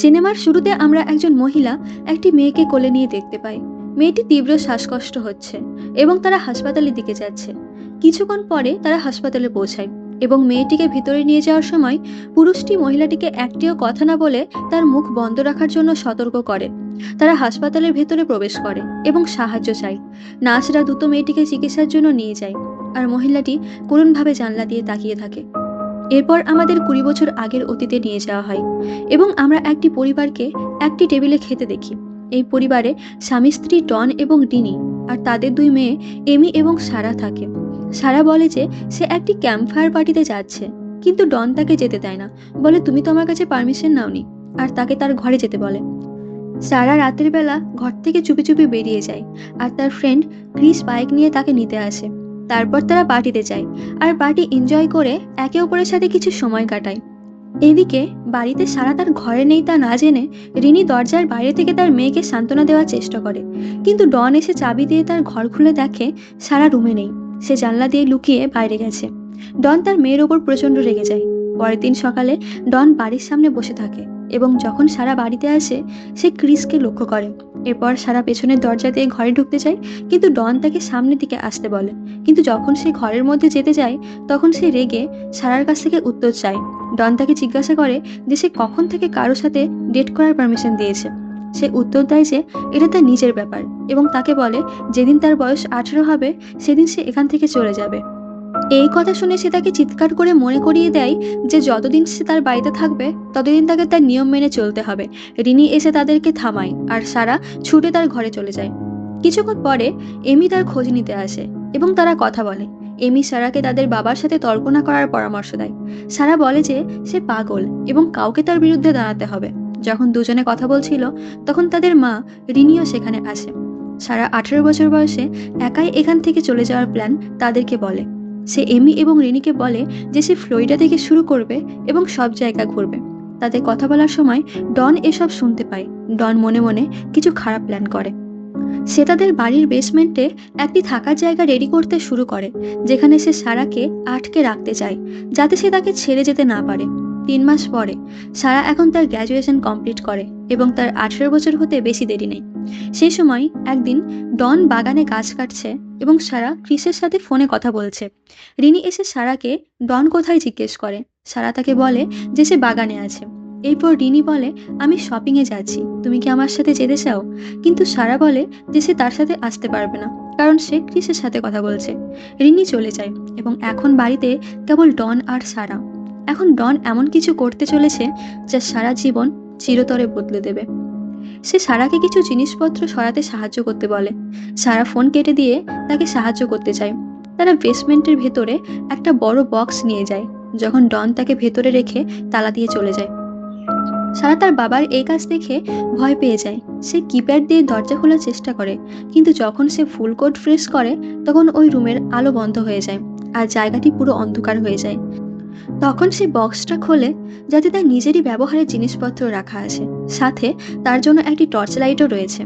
সিনেমার শুরুতে আমরা একজন মহিলা একটি মেয়েকে কোলে নিয়ে দেখতে পাই। মেয়েটি তীব্র শ্বাসকষ্ট হচ্ছে এবং তারা হাসপাতালের দিকে যাচ্ছে। কিছুক্ষণ পরে তারা হাসপাতালে পৌঁছায় এবং মেয়েটিকে ভিতরে নিয়ে যাওয়ার সময় পুরুষটি মহিলাটিকে একটিও কথা না বলে তার মুখ বন্ধ রাখার জন্য সতর্ক করে। তারা হাসপাতালের ভেতরে প্রবেশ করে এবং সাহায্য চায়। নার্সরা দ্রুত মেয়েটিকে চিকিৎসার জন্য নিয়ে যায় আর মহিলাটি করুণভাবে জানলা দিয়ে তাকিয়ে থাকে। এরপর আমাদের 20 বছর আগের অতীতে নিয়ে যাওয়া হয় এবং আমরা একটি পরিবারকে একটি টেবিলে খেতে দেখি। এই পরিবারে স্বামী স্ত্রী ডন এবং ডিনি আর তাদের 2 মেয়ে এমি এবং সারা থাকে। সারা বলে যে সে একটি ক্যাম্পফায়ার পার্টিতে যাচ্ছে, কিন্তু ডন তাকে যেতে দেয় না, বলে তুমি তো আমার কাছে পারমিশন নাওনি, আর তাকে তার ঘরে যেতে বলে। সারা রাতের বেলা ঘর থেকে চুপি চুপি বেরিয়ে যায় আর তার ফ্রেন্ড ক্রিস বাইক নিয়ে তাকে নিতে আসে। তারপর তারা পার্টিতে যায় আর পার্টি এনজয় করে একে অপরের সাথে কিছু সময় কাটায়। এদিকে বাড়িতে সারা তার ঘরে নেই তা না জেনে রিনি দরজার বাইরে থেকে তার মেয়েকে সান্ত্বনা দেওয়ার চেষ্টা করে, কিন্তু ডন এসে চাবি দিয়ে তার ঘর খুলে দেখে সারা রুমে নেই। সে জানলা দিয়ে লুকিয়ে বাইরে গেছে। ডন তার মেয়ের ওপর প্রচন্ড রেগে যায়। পরের দিন সকালে ডন বাড়ির সামনে বসে থাকে এবং যখন সারা বাড়িতে আসে সে ক্রিসকে লক্ষ্য করে। এরপর সারা পেছনের দরজা দিয়ে ঘরে ঢুকতে চায়, কিন্তু ডন তাকে সামনের দিকে আসতে বলে। কিন্তু যখন সে ঘরের মধ্যে যেতে যায় তখন সে রেগে সারার কাছ থেকে উত্তর চায়। ডন তাকে জিজ্ঞাসা করে যে সে কখন থেকে কারোর সাথে ডেট করার পারমিশন দিয়েছে। সে উত্তর দেয় যে এটা তার নিজের ব্যাপার এবং তাকে বলে যেদিন তার বয়স 18 হবে সেদিন সে এখান থেকে চলে যাবে। এই কথা শুনে সে তাকে চিৎকার করে মনে করিয়ে দেয় যে যতদিন সে তার বাড়িতে থাকবে ততদিন তাকে তার নিয়ম মেনে চলতে হবে। রিনি এসে তাদেরকে থামায় আর সারা ছুটে তার ঘরে চলে যায়। কিছুক্ষণ পরে এমি তার খোঁজ নিতে আসে এবং তারা কথা বলে। এমি সারাকে তাদের বাবার সাথে তর্ক না করার পরামর্শ দেয়। সারা বলে যে সে পাগল এবং কাউকে তার বিরুদ্ধে দাঁড়াতে হবে। যখন দুজনে কথা বলছিল তখন তাদের মা রিনিও সেখানে আসে। সারা 18 বছর বয়সে একাই এখান থেকে চলে যাওয়ার প্ল্যান তাদেরকে বলে। সে এমি এবং রিনিকে বলে যে সে ফ্লোরিডা থেকে শুরু করবে এবং সব জায়গা ঘুরবে। তাদের কথা বলার সময় ডন এসব শুনতে পায়। ডন মনে মনে কিছু খারাপ প্ল্যান করে। সে তাদের বাড়ির বেসমেন্টে একটি থাকার জায়গা রেডি করতে শুরু করে, যেখানে সে সারাকে আটকে রাখতে চায় যাতে সে তাকে ছেড়ে যেতে না পারে। 3 মাস পরে সারা এখন তার গ্র্যাজুয়েশন কমপ্লিট করে এবং তার 18 বছর হতে বেশি দেরি নেই। সেই সময় একদিন ডন বাগানে গাছ কাটছে এবং সারা ক্রিসের সাথে ফোনে কথা বলছে। রিনি এসে সারাকে ডন কোথায় জিজ্ঞেস করে। সারা তাকে বলে যে সে বাগানে আছে। এরপর রিনি বলে আমি শপিংয়ে যাচ্ছি, তুমি কি আমার সাথে যেতে চাও? কিন্তু সারা বলে যে সে তার সাথে আসতে পারবে না, কারণ সে ক্রিসের সাথে কথা বলছে। রিনি চলে যায় এবং এখন বাড়িতে কেবল ডন আর সারা। এখন ডন এমন কিছু করতে চলেছে যা সারা জীবন চিরতরে বদলে দেবে। সে সারাকে কিছু জিনিসপত্র সরাতে সাহায্য করতে বলে। সারা ফোন কেটে দিয়ে তাকে সাহায্য করতে চায়। তারা বেসমেন্টের ভেতরে একটা বড় বক্স নিয়ে যায়। যখন ডন তাকে ভেতরে রেখে তালা দিয়ে চলে যায়, সারা তার বাবার এই কাজ দেখে ভয় পেয়ে যায়। সে কিপ্যাড দিয়ে দরজা খোলার চেষ্টা করে, কিন্তু যখন সে ফুল কোড ফ্রেশ করে তখন ওই রুমের আলো বন্ধ হয়ে যায় আর জায়গাটি পুরো অন্ধকার হয়ে যায়। তখন সে বক্সটা খোলে যাতে তার নিজেরই ব্যবহারের জিনিসপত্র রাখা আছে, সাথে তার জন্য একটি টর্চ লাইটও রয়েছে।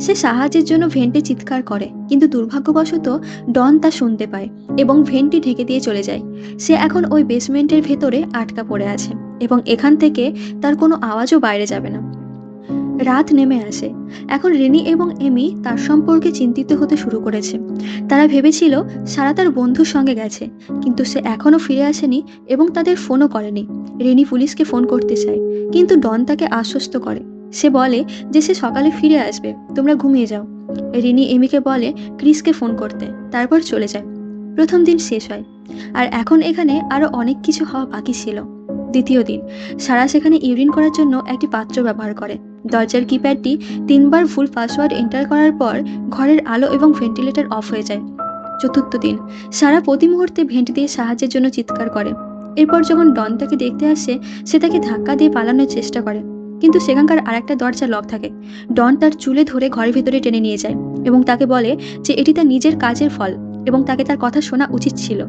সে সাহায্যের জন্য ভেন্টে চিৎকার করে, কিন্তু দুর্ভাগ্যবশত ডন তা শুনতে পায় এবং ভেন্টটি ঢেকে দিয়ে চলে যায়। সে এখন ওই বেসমেন্টের ভেতরে আটকা পড়ে আছে এবং এখান থেকে তার কোনো আওয়াজও বাইরে যাবে না। রাত নেমে আসে। এখন রিনি এবং এমি তার সম্পর্কে চিন্তিত হতে শুরু করেছে। তারা ভেবেছিল সারা তার বন্ধুর সঙ্গে গেছে, কিন্তু সে এখনো ফিরে আসেনি এবং তাদের ফোনও করেনি। রিনি পুলিশকে ফোন করতে চায়, কিন্তু ডন তাকে আশ্বস্ত করে। সে বলে যে সে সকালে ফিরে আসবে, তোমরা ঘুমিয়ে যাও। রিনি এমিকে বলে ক্রিসকে ফোন করতে, তারপর চলে যায়। প্রথম দিন শেষ হয় আর এখন এখানে আরো অনেক কিছু হওয়া বাকি ছিল। দ্বিতীয় দিন সারা সেখানে ইউরিন করার জন্য একটি পাত্র ব্যবহার করে। দরজার কিপ্যাডটি 3 বার ভুল পাসওয়ার্ড এন্টার করার পর ঘরের আলো এবং ভেন্টিলেটর অফ হয়ে যায়। চতুর্থ দিন সারা প্রতি মুহূর্তে ভেন্ট দিয়ে সাহায্যের জন্য চিৎকার করে। এরপর যখন ডন তাকে দেখতে আসে সে তাকে ধাক্কা দিয়ে পালানোর চেষ্টা করে, কিন্তু সেখানকার আরেকটা দরজা লক থাকে। ডন তার চুলে ধরে ঘরের ভিতরে টেনে নিয়ে যায় এবং তাকে বলে যে এটি তার নিজের কাজের ফল এবং তাকে তার কথা শোনা উচিত ছিল।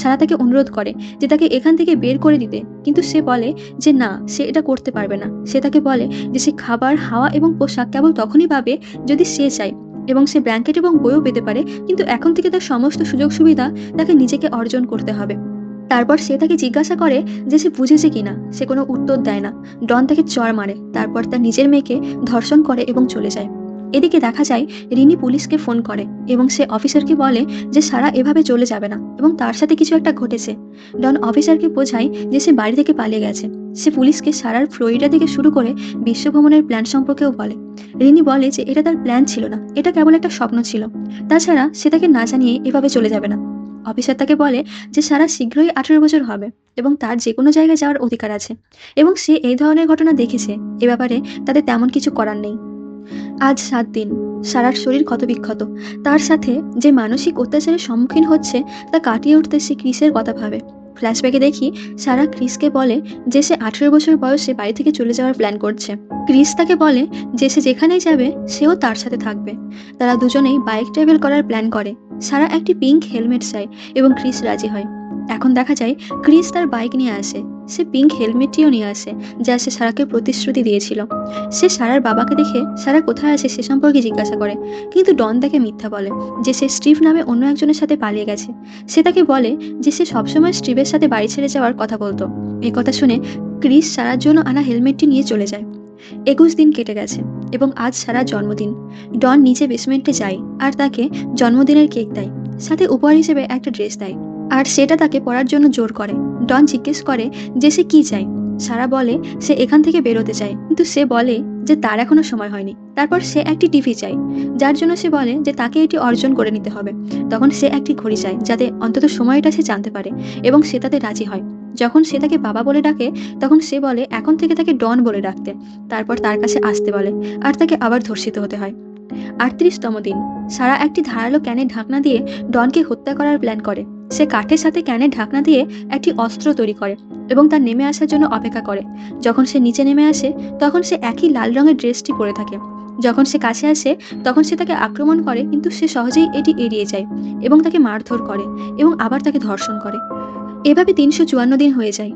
সারা তাকে অনুরোধ করে যে তাকে এখান থেকে বের করে দিতে, কিন্তু সে বলে যে না, সে এটা করতে পারবে না। সে তাকে বলে যে সে খাবার, হাওয়া এবং পোশাক কেবল তখনই পাবে যদি সে চায়, এবং সে ব্ল্যাঙ্কেট এবং বইও পেতে পারে, কিন্তু এখন থেকে তার সমস্ত সুযোগ সুবিধা তাকে নিজেকে অর্জন করতে হবে। তারপর সে তাকে জিজ্ঞাসা করে যে সে বুঝেছে কিনা। সে কোনো উত্তর দেয় না। ডন তাকে চড় মারে, তারপর তার নিজের মেয়েকে ধর্ষণ করে এবং চলে যায়। এদিকে দেখা যায় রিনি পুলিশকে ফোন করে এবং সে অফিসারকে বলে যে সারা এভাবে চলে যাবে না এবং তার সাথে কিছু একটা ঘটেছে। ডন অফিসারকে বোঝায় যে সে বাড়ি থেকে পালিয়ে গেছে। সে পুলিশকে সারার ফ্লোরিডা থেকে শুরু করে বিশ্ব ভ্রমণের প্ল্যান সম্পর্কেও বলে। রিনি বলে যে এটা তার প্ল্যান ছিল না, এটা কেবল একটা স্বপ্ন ছিল। তাছাড়া সে তাকে না জানিয়ে এভাবে চলে যাবে না। অফিসার তাকে বলে যে সারা শীঘ্রই 18 বছর হবে এবং তার যে কোনো জায়গায় যাওয়ার অধিকার আছে এবং সে এই ধরনের ঘটনা দেখেছে। এ ব্যাপারে তাদের তেমন কিছু করার নেই। আজ 7 দিন। সারার শরীর ক্ষতবিক্ষত। তার সাথে যে মানসিক অত্যাচারের সম্মুখীন হচ্ছে তা কাটিয়ে উঠতে সে ক্রিসের কথা ভাবে। ফ্ল্যাশব্যাকে দেখি সারা ক্রিসকে বলে যে সে 18 বছর বয়সে বাড়ি থেকে চলে যাওয়ার প্ল্যান করছে। ক্রিস তাকে বলে যে সে যেখানেই যাবে সেও তার সাথে থাকবে। তারা দুজনেই বাইক ট্রাভেল করার প্ল্যান করে। সারা একটি পিঙ্ক হেলমেট চায় এবং ক্রিস রাজি হয়। এখন দেখা যায় ক্রিস তার বাইক নিয়ে আসে। সে পিঙ্ক হেলমেটটিও নিয়ে আসে যা সে সারাকে প্রতিশ্রুতি দিয়েছিল। সে সারার বাবাকে দেখে সারা কোথায় আছে সে সম্পর্কে জিজ্ঞাসা করে, কিন্তু ডন তাকে মিথ্যা বলে যে সে স্টিভ নামে অন্য একজনের সাথে পালিয়ে গেছে। সে তাকে বলে যে সে সবসময় স্টিভের সাথে বাড়ি ছেড়ে যাওয়ার কথা বলতো। এই কথা শুনে ক্রিস সারার জন্য আনা হেলমেটটি নিয়ে চলে যায়। 21 দিন কেটে গেছে এবং আজ সারার জন্মদিন। ডন নিচে বেসমেন্টে যায় আর তাকে জন্মদিনের কেক দেয়, সাথে উপহার হিসেবে একটা ড্রেস দেয় আর সেটা তাকে পরার জন্য জোর করে। ডন জিজ্ঞেস করে যে সে কি চায়। সারা বলে সে এখান থেকে বেরোতে চায়, কিন্তু সে বলে যে তার এখনো সময় হয়নি। তারপর সে একটি টিভি চায়, যার জন্য সে বলে যে তাকে এটি অর্জন করে নিতে হবে। তখন সে একটি ঘড়ি চায় যাতে অন্তত সময়টা সে জানতে পারে এবং সে তাতে রাজি হয়। যখন সে তাকে বাবা বলে ডাকে তখন সে বলে এখন থেকে তাকে ডন বলে ডাকতে। তারপর তার কাছে আসতে বলে আর তাকে আবার ধর্ষিত হতে হয়। 38তম দিন। সারা একটি ধারালো ক্যানের ঢাকনা দিয়ে ডনকে হত্যা করার প্ল্যান করে। সে কাঠের সাথে ক্যানের ঢাকনা দিয়ে একটি অস্ত্র তৈরি করে এবং তার নেমে আসার জন্য অপেক্ষা করে। যখন সে নিচে নেমে আসে তখন সে একই লাল রঙের ড্রেসটি পরে থাকে। যখন সে কাছে আসে তখন সে তাকে আক্রমণ করে, কিন্তু সে সহজেই এটি এড়িয়ে যায় এবং তাকে মারধর করে এবং আবার তাকে ধর্ষণ করে। এভাবে 354 দিন হয়ে যায়।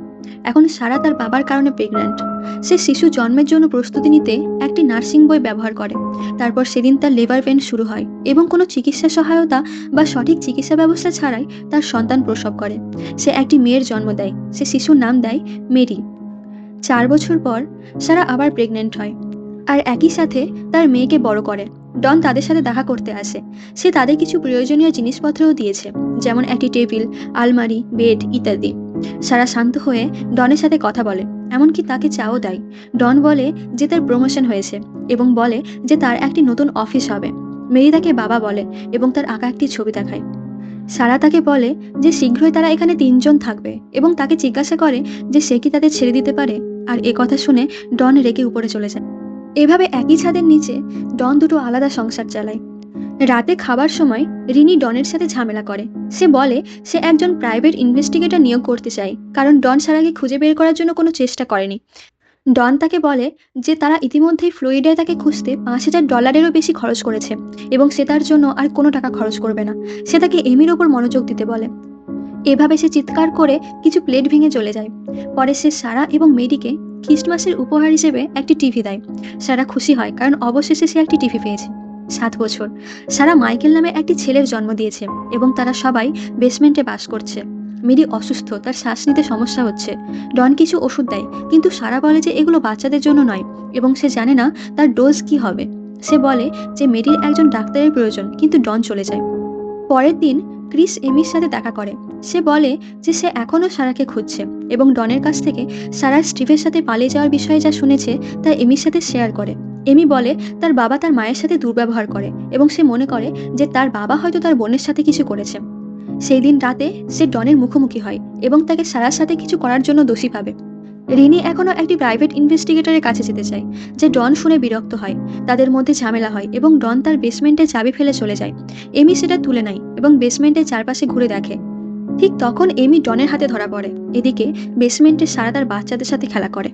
এখন সারা তার বাবার কারণে প্রেগন্যান্ট। সে শিশু জন্মের জন্য প্রস্তুতি নিতে একটি নার্সিং বই ব্যবহার করে। তারপর সেদিন তার লেবার পেন শুরু হয় এবং কোনো চিকিৎসা সহায়তা বা সঠিক চিকিৎসা ব্যবস্থা ছাড়াই তার সন্তান প্রসব করে। সে একটি মেয়ের জন্ম দেয়। সে শিশুর নাম দেয় মেরি। 4 বছর পর সারা আবার প্রেগন্যান্ট হয় আর একই সাথে তার মেয়েকে বড় করে। ডন তাদের সাথে দেখা করতে আসে। সে তাদের কিছু প্রয়োজনীয় জিনিসপত্রও দিয়েছে, যেমন একটি টেবিল, আলমারি, বেড ইত্যাদি। সারা শান্ত হয়ে ডনের সাথে কথা বলে, এমনকি তাকে চাও দেয়। ডন বলে যে তার প্রমোশন হয়েছে এবং বলে যে তার একটি নতুন অফিস হবে। মেরি তাকে বাবা বলে এবং তার আঁকা একটি ছবি দেখায়। সারা তাকে বলে যে শীঘ্রই তারা এখানে 3 জন থাকবে এবং তাকে জিজ্ঞাসা করে যে সে কি তাদের ছেড়ে দিতে পারে। আর এ কথা শুনে ডন রেগে উপরে চলে যায়। এভাবে একই ছাদের নিচে ডন দুটো আলাদা সংসার চালায়। রাতে খাবার সময় রিনি ডনের সাথে ঝামেলা করে। সে বলে সে একজন প্রাইভেট ইনভেস্টিগেটর নিয়োগ করতে চায়, কারণ ডন সারাকে খুঁজে বের করার জন্য কোনো চেষ্টা করেনি। ডন তাকে বলে যে তারা ইতিমধ্যেই ফ্লোরিডায় তাকে খুঁজতে $5000 বেশি খরচ করেছে এবং সে তার জন্য আর কোনো টাকা খরচ করবে না। সে তাকে এমির ওপর মনোযোগ দিতে বলে। এভাবে সে চিৎকার করে কিছু প্লেট ভেঙে চলে যায়। পরে সে সারা এবং মেরিকে খ্রিস্টমাসের উপহার হিসেবে একটি টিভি দেয়। সারা খুশি হয় কারণ অবশেষে সে একটি টিভি পেয়েছে। 7 বছর। সারা মাইকেল নামে একটি ছেলের জন্ম দিয়েছে এবং তারা সবাই বেসমেন্টে বাস করছে। মেরি অসুস্থ, তার শ্বাস নিতে সমস্যা হচ্ছে। ডন কিছু ওষুধ দেয়, কিন্তু সারা বলে যে এগুলো বাচ্চাদের জন্য নয় এবং সে জানে না তার ডোজ কি হবে। সে বলে যে মেরির একজন ডাক্তারের প্রয়োজন, কিন্তু ডন চলে যায়। পরের দিন ক্রিস এমির সাথে দেখা করে। সে বলে যে সে এখনও সারাকে খুঁজছে এবং ডনের কাছ থেকে সারা স্টিভের সাথে পালিয়ে যাওয়ার বিষয়ে যা শুনেছে তা এমির সাথে শেয়ার করে। এমি বলে তার বাবা তার মায়ের সাথে দুর্ব্যবহার করে এবং সে মনে করে যে তার বাবা হয়তো তার বোনের সাথে কিছু করেছে। সেই দিন রাতে সে ডনের মুখোমুখি হয় এবং তাকে সারার সাথে কিছু করার জন্য দোষী ভাবে। রিনি এখনও একটি প্রাইভেট ইনভেস্টিগেটরের কাছে যেতে চায়, যে ডন শুনে বিরক্ত হয়। তাদের মধ্যে ঝামেলা হয় এবং ডন তার বেসমেন্টে চাবি ফেলে চলে যায়। এমি সেটা তুলে নেয় এবং বেসমেন্টের চারপাশে ঘুরে দেখে। ঠিক তখন এমি ডনের হাতে ধরা পড়ে। এদিকে বেসমেন্টে সারা তার বাচ্চাদের সাথে খেলা করে।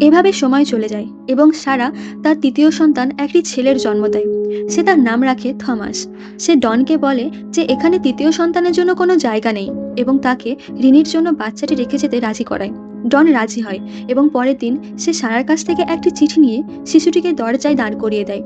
এভাবে সময় চলে যায় এবং সারা তার তৃতীয় সন্তান একটি ছেলের জন্ম দেয়। সে তার নাম রাখে থমাস। সে ডনকে বলে যে এখানে তৃতীয় সন্তানের জন্য কোনো জায়গা নেই এবং তাকে রিনির জন্য বাচ্চাটি রেখে যেতে রাজি করায়। ডন রাজি হয় এবং পরের দিন সে সারার কাছ থেকে একটি চিঠি নিয়ে শিশুটিকে দরজায় দাঁড় করিয়ে দেয়।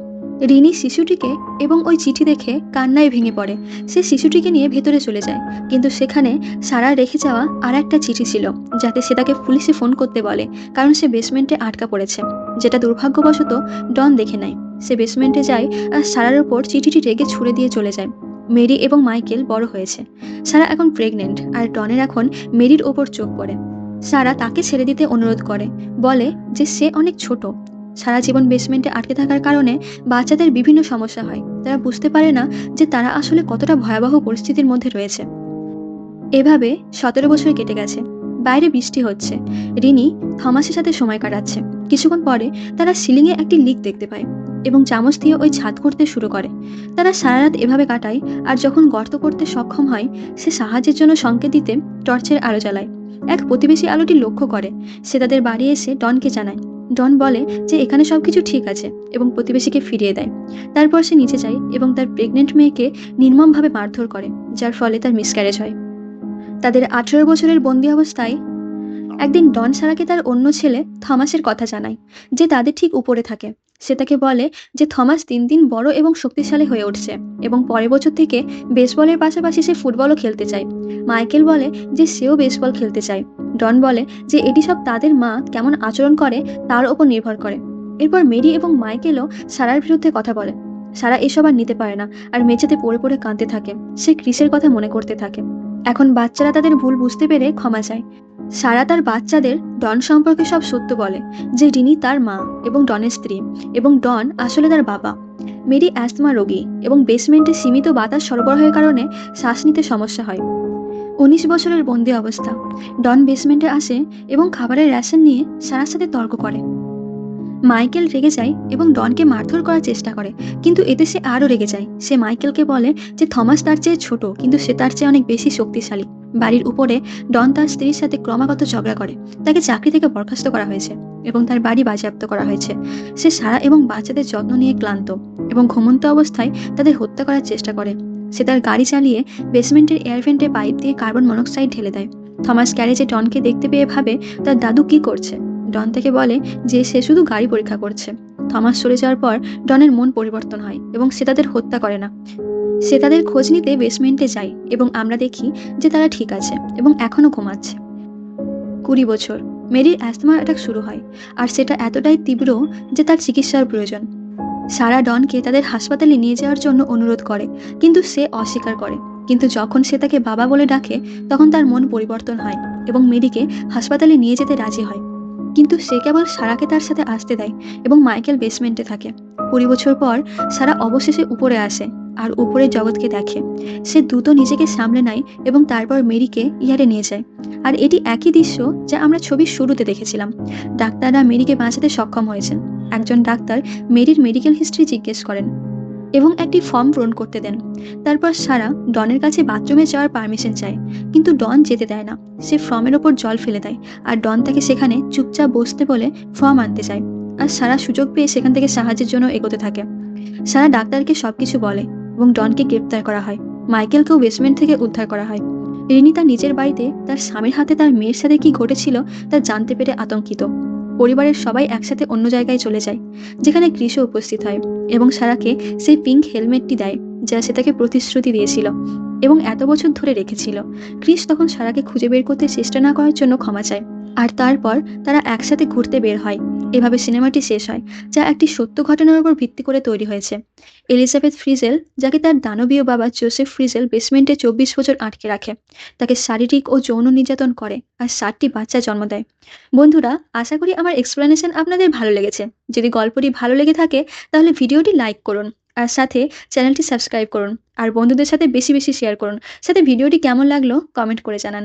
রিনি শিশুটিকে এবং ওই চিঠি দেখে কান্নায় ভেঙে পড়ে। সে শিশুটিকে নিয়ে ভেতরে চলে যায়, কিন্তু সেখানে সারার রেখে যাওয়া আর একটা চিঠি ছিল, যাতে সে তাকে পুলিশে ফোন করতে বলে, কারণ সে বেসমেন্টে আটকা পড়েছে, যেটা দুর্ভাগ্যবশত ডন দেখে নেয়। সে বেসমেন্টে যায় আর সারার ওপর চিঠিটি রেগে ছুঁড়ে দিয়ে চলে যায়। মেরি এবং মাইকেল বড় হয়েছে। সারা এখন প্রেগনেন্ট, আর ডনের এখন মেরির ওপর চোখ পড়ে। সারা তাকে ছেড়ে দিতে অনুরোধ করে, বলে যে সে অনেক ছোট। সারা জীবন বেসমেন্টে আটকে থাকার কারণে বাচ্চাদের বিভিন্ন সমস্যা হয়। তারা বুঝতে পারে না যে তারা আসলে কতটা ভয়াবহ পরিস্থিতির মধ্যে রয়েছে। এভাবে 17 বছর কেটে গেছে। বাইরে বৃষ্টি হচ্ছে। রিনি থমাসের সাথে সময় কাটাচ্ছে। কিছুক্ষণ পরে তারা সিলিংয়ে একটি লিক দেখতে পায় এবং চামচ দিয়ে ওই ছাদ করতে শুরু করে। তারা সারা রাত এভাবে কাটায়, আর যখন গর্ত করতে সক্ষম হয়, সে সাহায্যের জন্য সংকেত দিতে টর্চের আলো জ্বালায়। এক প্রতিবেশী আলোটি লক্ষ্য করে। সে তাদের বাড়ি এসে ডনকে জানায়। ডন বলে যে এখানে সবকিছু ঠিক আছে এবং প্রতিবেশীকে ফিরিয়ে দেয়। তারপর সে নিচে যায় এবং তার প্রেগনেন্ট মেয়েকে নির্মমভাবে মারধর করে, যার ফলে তার মিসক্যারেজ হয়। তাদের 18 বছরের বন্দি অবস্থায় একদিন ডন সারাকে তার অন্য ছেলে থমাসের কথা জানায়, যে তাদের ঠিক উপরে থাকে। সে তাকে বলে যে থমাস দিন দিন বড় এবং শক্তিশালী হয়ে উঠছে এবং পরের বছর থেকে বেসবলের পাশাপাশি সে ফুটবলও খেলতে চায়। মাইকেল বলে যে সেও বেসবল খেলতে চায়। ডন বলে যে এটি সব তাদের মা কেমন আচরণ করে তার ওপর নির্ভর করে। এরপর মেরি এবং মাইকেলও সারার বিরুদ্ধে কথা বলে। সারা এসব আর নিতে পারে না, আর মেঝেতে পড়ে পড়ে কাঁদতে থাকে। সে ক্রিসের কথা মনে করতে থাকে। এখন বাচ্চারা তাদের ভুল বুঝতে পেরে ক্ষমা চায়। সারা তার বাচ্চাদের ডন সম্পর্কে সব সত্য বলে, যে রিনি তার মা এবং ডনের স্ত্রী, এবং ডন আসলে তার বাবা। মেরি অ্যাস্তমা রোগী এবং বেসমেন্টে সীমিত বাতাস সরবরাহের কারণে শ্বাস নিতে সমস্যা হয়। 19 বছরের বন্দি অবস্থা। ডন বেসমেন্টে আসে এবং খাবারের রেশন নিয়ে সারার সাথে তর্ক করে। মাইকেল রেগে যায় এবং ডনকে মারধর করার চেষ্টা করে, কিন্তু এতে সে আরও রেগে যায়। সে মাইকেলকে বলে যে থমাস তার চেয়ে ছোট, কিন্তু সে তার চেয়ে অনেক বেশি শক্তিশালী। বাড়ির উপরে ডন তার স্ত্রীর সাথে ক্রমাগত ঝগড়া করে। তাকে চাকরি থেকে বরখাস্ত করা হয়েছে এবং তার বাড়ি বাজেয়াপ্ত করা হয়েছে। সে সারা এবং বাচ্চাদের যত্ন নিয়ে ক্লান্ত এবং ঘুমন্ত অবস্থায় তাদের হত্যা করার চেষ্টা করে। সে তার গাড়ি চালিয়ে বেসমেন্টের এয়ারভেন্টে পাইপ দিয়ে কার্বন মনোক্সাইড ঢেলে দেয়। থমাস গ্যারেজে ডনকে দেখতে পেয়ে ভাবে তার দাদু কি করছে। ডন তাকে বলে যে সে শুধু গাড়ি পরীক্ষা করছে। থমাস চলে যাওয়ার পর ডনের মন পরিবর্তন হয় এবং সে তাদের হত্যা করে না। সে তাদের খোঁজ নিতে বেসমেন্টে যায় এবং আমরা দেখি যে তারা ঠিক আছে এবং এখনো ঘুমাচ্ছে। 20 বছর। মেরির অ্যাস্তমা অ্যাটাক শুরু হয়, আর সেটা এতটাই তীব্র যে তার চিকিৎসার প্রয়োজন। সারা ডনকে তাদের হাসপাতালে নিয়ে যাওয়ার জন্য অনুরোধ করে, কিন্তু সে অস্বীকার করে। কিন্তু যখন সে তাকে বাবা বলে ডাকে, তখন তার মন পরিবর্তন হয় এবং মেরিকে হাসপাতালে নিয়ে যেতে রাজি হয়। কিন্তু সে কেবল সারাকে তার সাথে আসতে দেয় এবং মাইকেল বেসমেন্টে থাকে। 20 বছর পর সারা অবশেষে উপরে আসে আর উপরের জগৎকে দেখে। সে দ্রুত নিজেকে সামলে নেয় এবং তারপর মেরিকে ইয়ারে নিয়ে যায়। আর এটি একই দৃশ্য যা আমরা ছবির শুরুতে দেখেছিলাম। ডাক্তাররা মেরিকে বাঁচাতে সক্ষম হয়েছেন। একজন ডাক্তার মেরির মেডিকেল হিস্ট্রি জিজ্ঞেস করেন এবং একটি ফর্ম পূরণ করতে দেন। তারপর সারা ডনের কাছে বাথরুমে যাওয়ার পারমিশন চায়, কিন্তু ডন যেতে দেয় না। সে ফর্মের ওপর জল ফেলে দেয়, আর ডন তাকে সেখানে চুপচাপ বসতে বলে ফর্ম আনতে চায়। আর সারা সুযোগ পেয়ে সেখান থেকে সাহায্যের জন্য এগোতে থাকে। সারা ডাক্তারকে সবকিছু বলে এবং ডনকে গ্রেপ্তার করা হয়। মাইকেলকেও বেসমেন্ট থেকে উদ্ধার করা হয়। রিনি তার নিজের বাড়িতে তার স্বামীর হাতে তার মেয়ের সাথে কি ঘটেছিল তা জানতে পেরে আতঙ্কিত। পরিবারের সবাই একসাথে অন্য জায়গায় চলে যায়, যেখানে ক্রিসও উপস্থিত হয় এবং সারাকে সেই পিঙ্ক হেলমেটটি দেয়, যা সে তাকে প্রতিশ্রুতি দিয়েছিল এবং এত বছর ধরে রেখেছিল। ক্রিস তখন সারাকে খুঁজে বের করতে চেষ্টা না করার জন্য ক্ষমা চায়, আর তারপর তারা একসাথে ঘুরতে বের হয়। এভাবে সিনেমাটি শেষ হয়, যা একটি সত্য ঘটনার উপর ভিত্তি করে তৈরি হয়েছে। এলিজাবেথ ফ্রিজেল, যাকে তার দানবীয় বাবা জোসেফ ফ্রিজেল বেসমেন্টে 24 বছর আটকে রাখে, তাকে শারীরিক ও যৌন নির্যাতন করে আর 7টি বাচ্চা জন্ম দেয়। বন্ধুরা, আশা করি আমার এক্সপ্লেনেশন আপনাদের ভালো লেগেছে। যদি গল্পটি ভালো লেগে থাকে তাহলে ভিডিওটি লাইক করুন, আর সাথে চ্যানেলটি সাবস্ক্রাইব করুন, আর বন্ধুদের সাথে বেশি বেশি শেয়ার করুন। সাথে ভিডিওটি কেমন লাগলো কমেন্ট করে জানান।